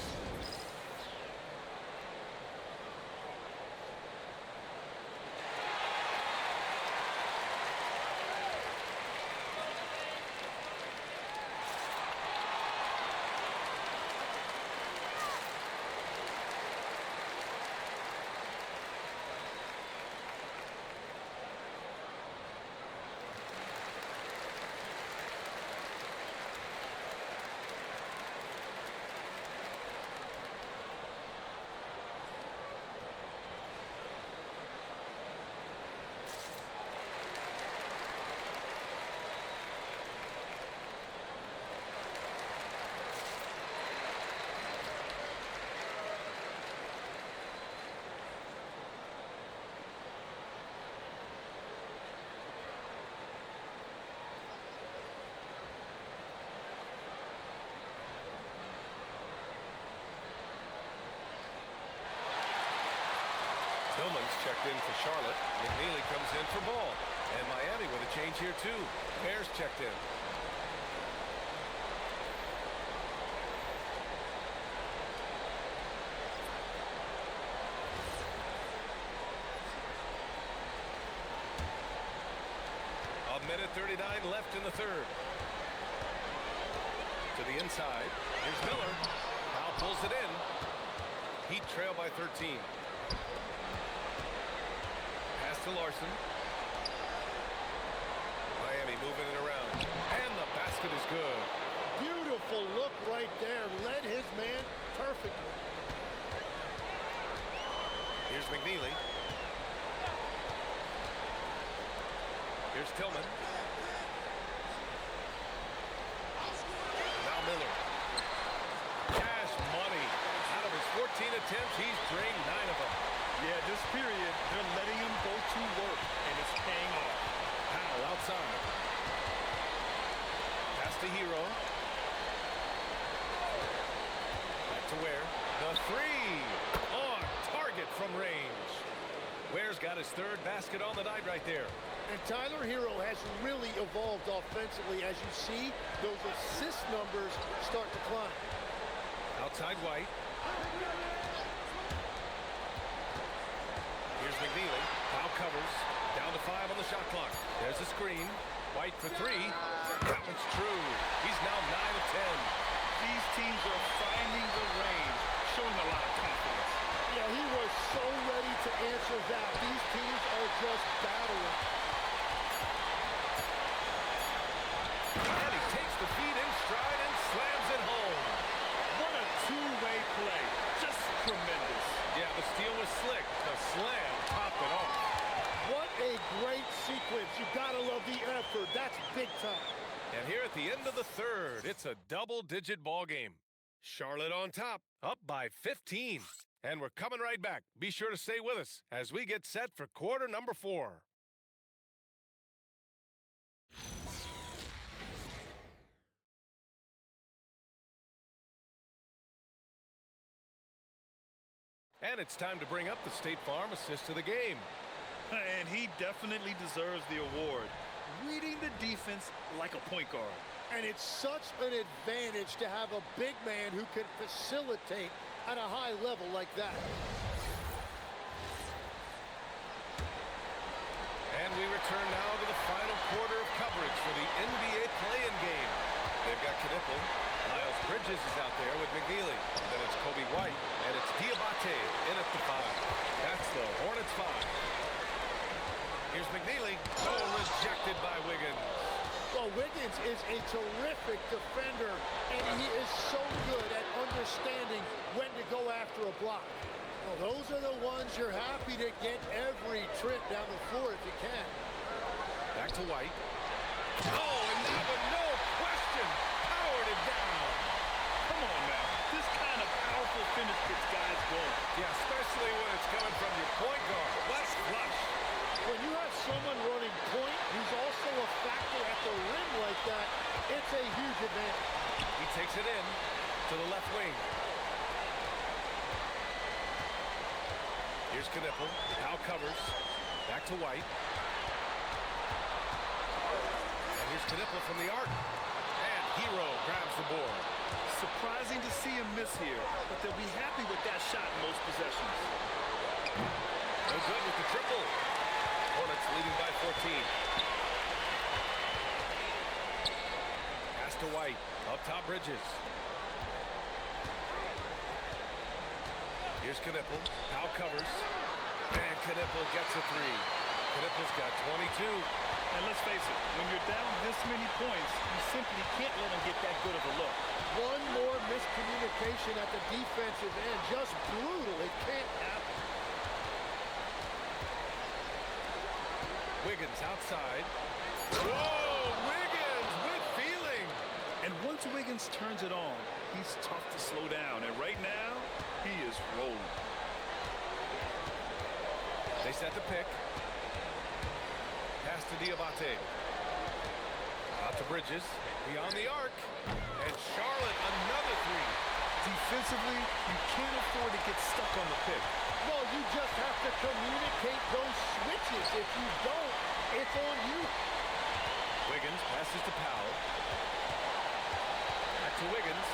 checked in for Charlotte. McNeely comes in for Ball. And Miami with a change here, too. Bears checked in. A minute 39 left in the third. To the inside. Here's Miller. Now pulls it in. Heat trail by 13. Pass to Larson. Miami moving it around. And the basket is good. Beautiful look right there. Led his man perfectly. Here's McNeely. Here's Tillman. Now Miller. Cash money. Out of his 14 attempts, he's drained 9 of them. Yeah, this period, they're letting him go to work, and it's paying off. Powell outside. Pass to Hero. Back to Ware. The three. On target from range. Ware's got his third basket on the night right there. And Tyler Hero has really evolved offensively. As you see, those assist numbers start to climb. Outside White. Here's McNeely. Foul covers. Down to 5 on the shot clock. There's a screen. White for 3. That one's true. He's now 9 of 10. These teams are finding the range, showing a lot of confidence. Yeah, he was so ready to answer that. These teams are just battling. And he takes the feed in stride and slams it home. What a two-way play. Just tremendous. Yeah, the steal was slick. The slam topped it off. What a great sequence. You gotta love the effort. That's big time. And here at the end of the third, it's a double-digit ball game. Charlotte on top, up by 15. And we're coming right back. Be sure to stay with us as we get set for quarter number 4. And it's time to bring up the State Farm assist of the game. And he definitely deserves the award. Reading the defense like a point guard. And it's such an advantage to have a big man who can facilitate at a high level like that. And we return now to the final quarter of coverage for the NBA play-in game. They've got Knipple. Miles Bridges is out there with McNeely. And then it's Kobe White. And it's Diabate in at the 5. That's the Hornets 5. Here's McNeely. Oh, rejected by Wiggins. Well, Wiggins is a terrific defender, and he is so good at understanding when to go after a block. Well, those are the ones you're happy to get every trip down the floor if you can. Back to White. Oh, and that one, no question, powered it down. Come on now. This kind of powerful finish gets guys going. Yeah, especially when it's coming from your point guard. Let's flush. When you have someone running point who's also a factor at the rim like that, it's a huge advantage. He takes it in to the left wing. Here's Knipple. Now covers. Back to White. And here's Knipple from the arc. And Hero grabs the board. Surprising to see him miss here, but they'll be happy with that shot in most possessions. No good with the triple. Hornets leading by 14. Pass to White. Up top Bridges. Here's Knipple. Now covers. And Knipple gets a 3. Knipple's got 22. And let's face it, when you're down this many points, you simply can't let them get that good of a look. One more miscommunication at the defensive end. Just brutal. It can't happen. Wiggins outside. Whoa! Wiggins with feeling. And once Wiggins turns it on, he's tough to slow down. And right now, he is rolling. They set the pick. Pass to Diabate. Out to Bridges. Beyond the arc. And Charlotte, another 3. Defensively, you can't afford to get stuck on the pick. Well, you just have to communicate those switches. If you don't, it's on you. Wiggins passes to Powell. Back to Wiggins.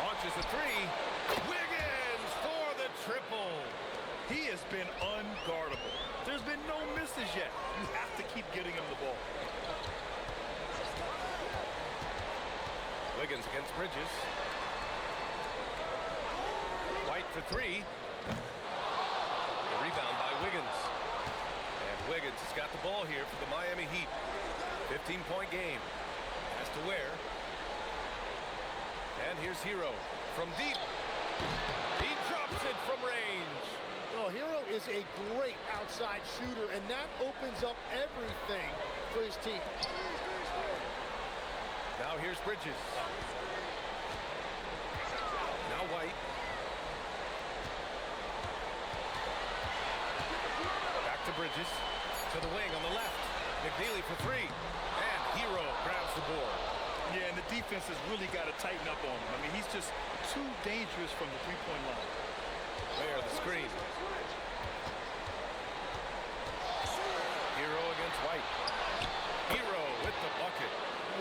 Launches a three. Wiggins for the triple. He has been unguardable. There's been no misses yet. You have to keep getting him the ball. Wiggins against Bridges. White for three. The rebound by Wiggins. And Wiggins has got the ball here for the Miami Heat. 15-point game. Has to Ware. And here's Hero from deep. He drops it from range. Well, Hero is a great outside shooter, and that opens up everything for his team. Now here's Bridges. Now White. Back to Bridges. To the wing on the left. McNeely for three. And Hero grabs the board. Yeah, and the defense has really got to tighten up on him. I mean, he's just too dangerous from the three-point line. There, the screen. Hero against White. Hero with the bucket.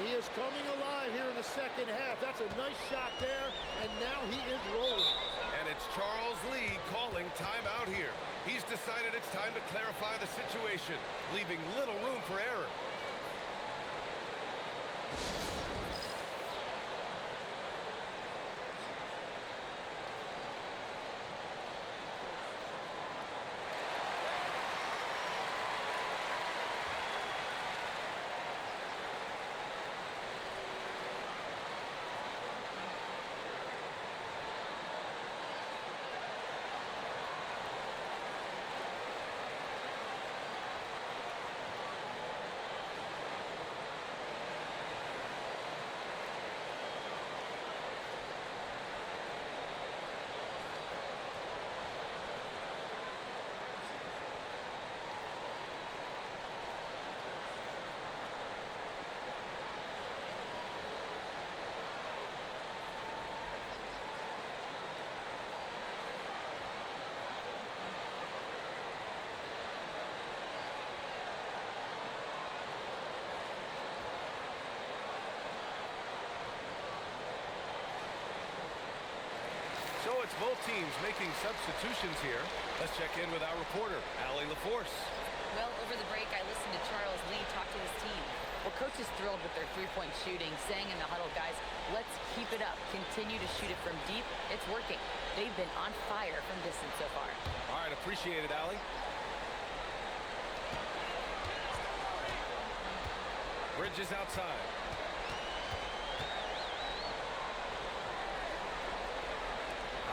He is coming alive here in the second half. That's a nice shot there, and now he is rolling. And it's Charles Lee calling timeout here. He's decided it's time to clarify the situation, leaving little room for error. So it's both teams making substitutions here. Let's check in with our reporter, Allie LaForce. Well, over the break, I listened to Charles Lee talk to his team. Well, coach is thrilled with their three-point shooting, saying in the huddle, guys, let's keep it up. Continue to shoot it from deep. It's working. They've been on fire from distance so far. All right, appreciate it, Allie. Bridges outside.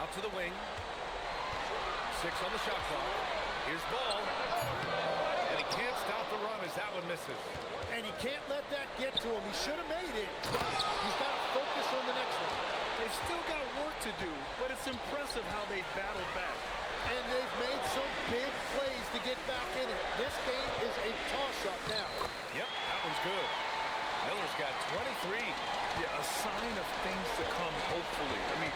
Out to the wing. 6 on the shot clock. Here's Ball. And he can't stop the run as that one misses. And he can't let that get to him. He should have made it. He's got to focus on the next one. They've still got work to do, but it's impressive how they've battled back. And they've made some big plays to get back in it. This game is a toss-up now. Yep, that one's good. Miller's got 23. Yeah, a sign of things to come, hopefully. I mean,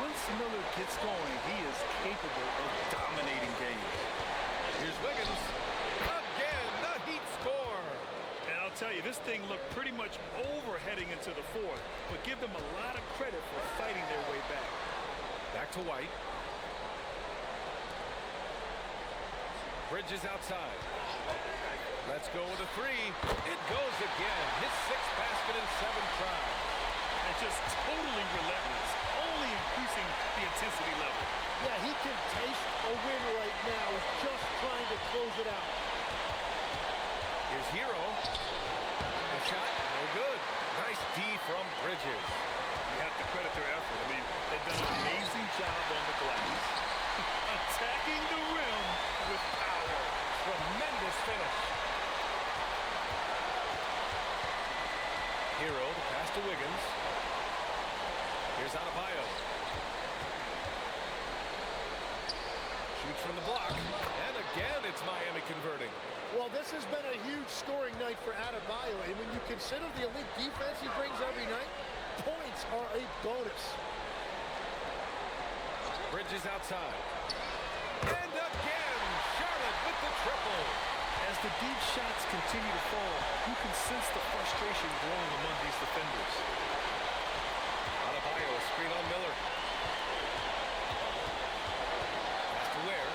once Miller gets going, he is capable of dominating games. Here's Wiggins. Again, the Heat score. And I'll tell you, this thing looked pretty much over heading into the fourth, but give them a lot of credit for fighting their way back. Back to White. Bridges outside. Let's go with a three. It goes again. His 6th basket in 7 tries. And just totally relentless, only increasing the intensity level. Yeah, he can taste a win right now. He's just trying to close it out. Here's Hero. The shot, no good. Nice D from Bridges. You have to credit their effort. I mean, they've done an amazing job on the glass. Attacking the rim with power. Tremendous finish. Hero, the pass to Wiggins. Here's Adebayo. Shoots from the block. And again, it's Miami converting. Well, this has been a huge scoring night for Adebayo. And when you consider the elite defense he brings every night, points are a bonus. Bridges outside. And again, Charlotte with the triple. As the deep shots continue to fall, you can sense the frustration growing among these defenders. Adebayo, a screen on Miller. Pass to Ware.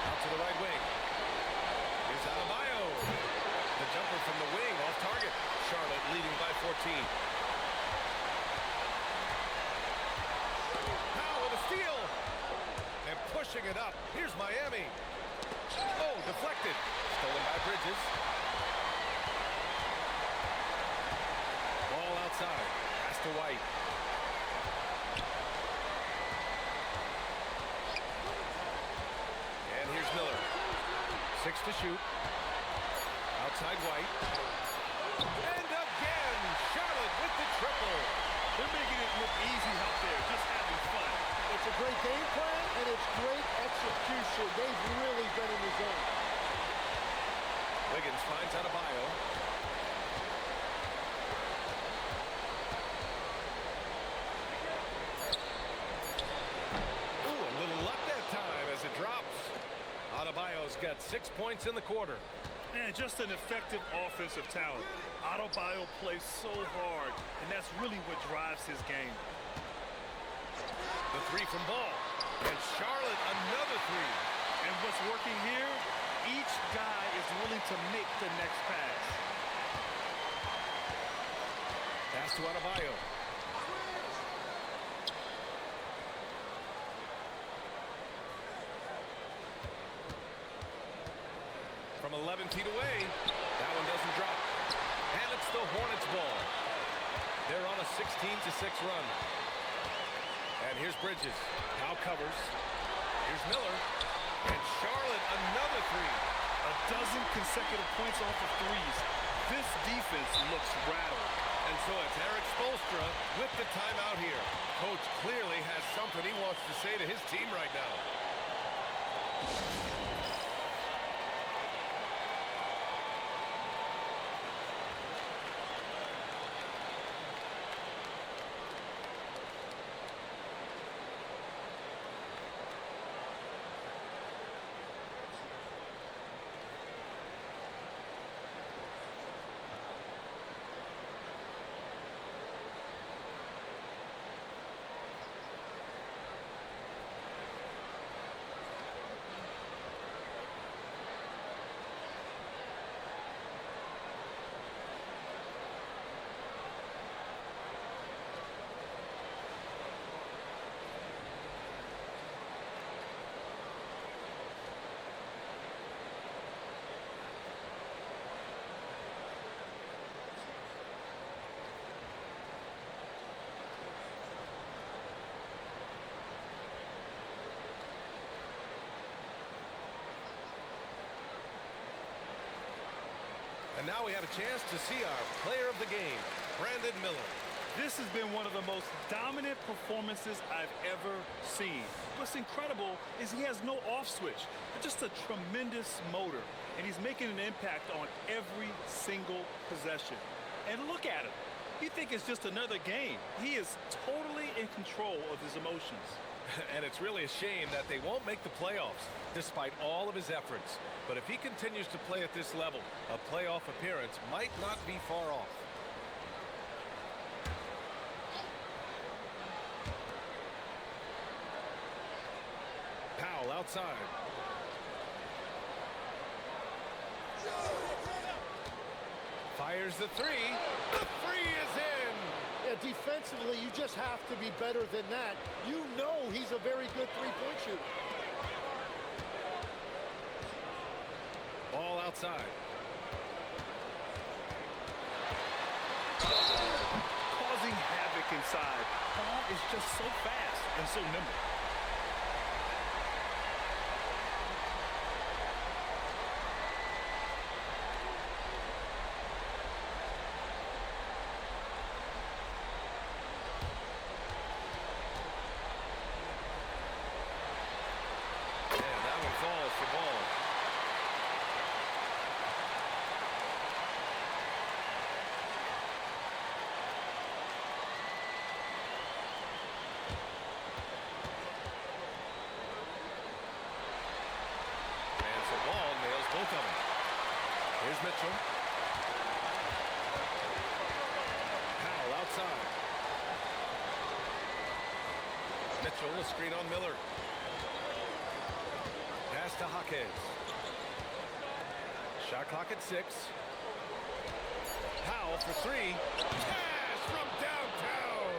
Out to the right wing. Here's Adebayo. The jumper from the wing off target. Charlotte leading by 14. Powell with a steal. And pushing it up. Here's Miami. Oh, deflected. Stolen by Bridges. Ball outside. Pass to White. And here's Miller. 6 to shoot. Outside White. And again, Charlotte with the triple. They're making it look easy out there, just having fun. It's a great game plan, and it's great execution. They've really been in the zone. Wiggins finds Adebayo. Ooh, a little luck that time as it drops. Adebayo's got 6 points in the quarter. And just an effective offensive talent. Adebayo plays so hard, and that's really what drives his game. The three from Ball. And Charlotte, another three. And what's working here, each guy is willing to make the next pass. Pass to Adebayo. From 11 feet away, that one doesn't drop. And it's the Hornets ball. They're on a 16-6 run. And here's Bridges. Now covers. Here's Miller. And Charlotte, another three. A dozen consecutive points off of threes. This defense looks rattled. And so it's Eric Spoelstra with the timeout here. Coach clearly has something he wants to say to his team right now. And now we have a chance to see our player of the game, Brandon Miller. This has been one of the most dominant performances I've ever seen. What's incredible is he has no off switch, just a tremendous motor, and he's making an impact on every single possession. And look at him. You think it's just another game. He is totally in control of his emotions. And it's really a shame that they won't make the playoffs, despite all of his efforts. But if he continues to play at this level, a playoff appearance might not be far off. Powell outside. Fires the three. The three is in. Yeah, defensively, you just have to be better than that. You know he's a very good three-point shooter. Ball outside. Causing havoc inside. Ball is just so fast and so nimble. Mitchell, a screen on Miller. Pass to Jaquez. Shot clock at 6. Powell for 3. Pass from downtown.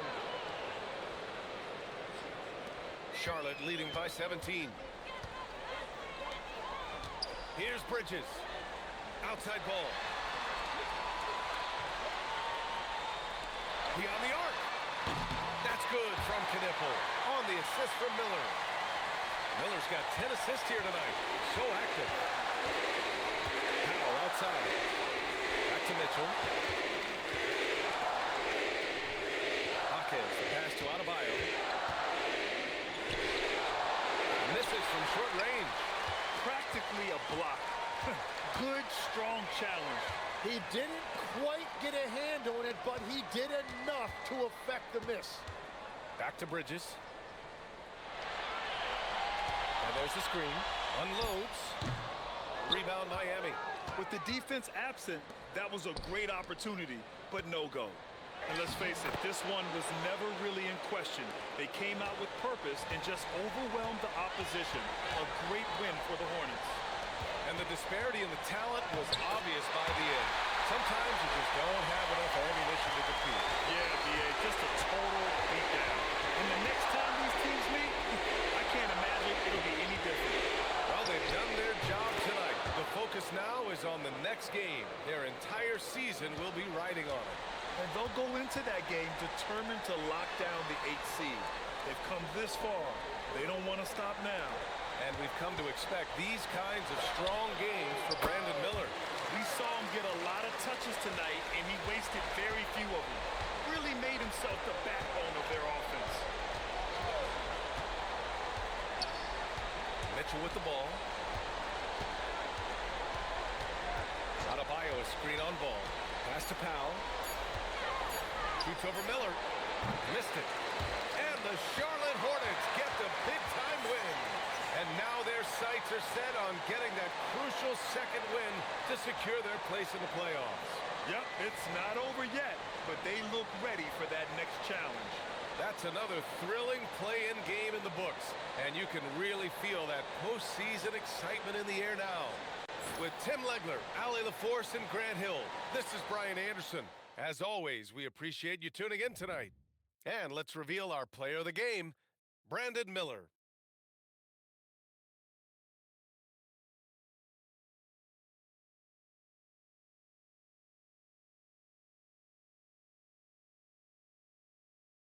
Charlotte leading by 17. Here's Bridges. Outside ball. Beyond the arc. That's good from Knipple. On the assist from Miller. Miller's got 10 assists here tonight. So active. Powell outside. Back to Mitchell. Hawkins, the pass to Adebayo. Misses from short range. Practically a block. Good, strong challenge. He didn't quite get a hand on it, but he did enough to affect the miss. Back to Bridges. And there's the screen. Unloads. Rebound Miami. With the defense absent, that was a great opportunity, but no go. And let's face it, this one was never really in question. They came out with purpose and just overwhelmed the opposition. A great win for the Hornets. And the disparity in the talent was obvious by the end. Sometimes you just don't have enough ammunition to compete. Yeah, B.A., just a total beatdown. And the next time these teams meet, I can't imagine it'll be any different. Well, they've done their job tonight. The focus now is on the next game. Their entire season will be riding on it. And they'll go into that game determined to lock down the 8th seed. They've come this far. They don't want to stop now. And we've come to expect these kinds of strong games for Brandon Miller. We saw him get a lot of touches tonight, and he wasted very few of them. Really made himself the backbone of their offense. Mitchell with the ball. Adebayo, a screen on ball. Pass to Powell. Shoots over Miller. Missed it. And the Charlotte Hornets get the big-time win. And now their sights are set on getting that crucial second win to secure their place in the playoffs. Yep, it's not over yet, but they look ready for that next challenge. That's another thrilling play-in game in the books. And you can really feel that postseason excitement in the air now. With Tim Legler, Allie LaForce, and Grant Hill, this is Brian Anderson. As always, we appreciate you tuning in tonight. And let's reveal our player of the game, Brandon Miller.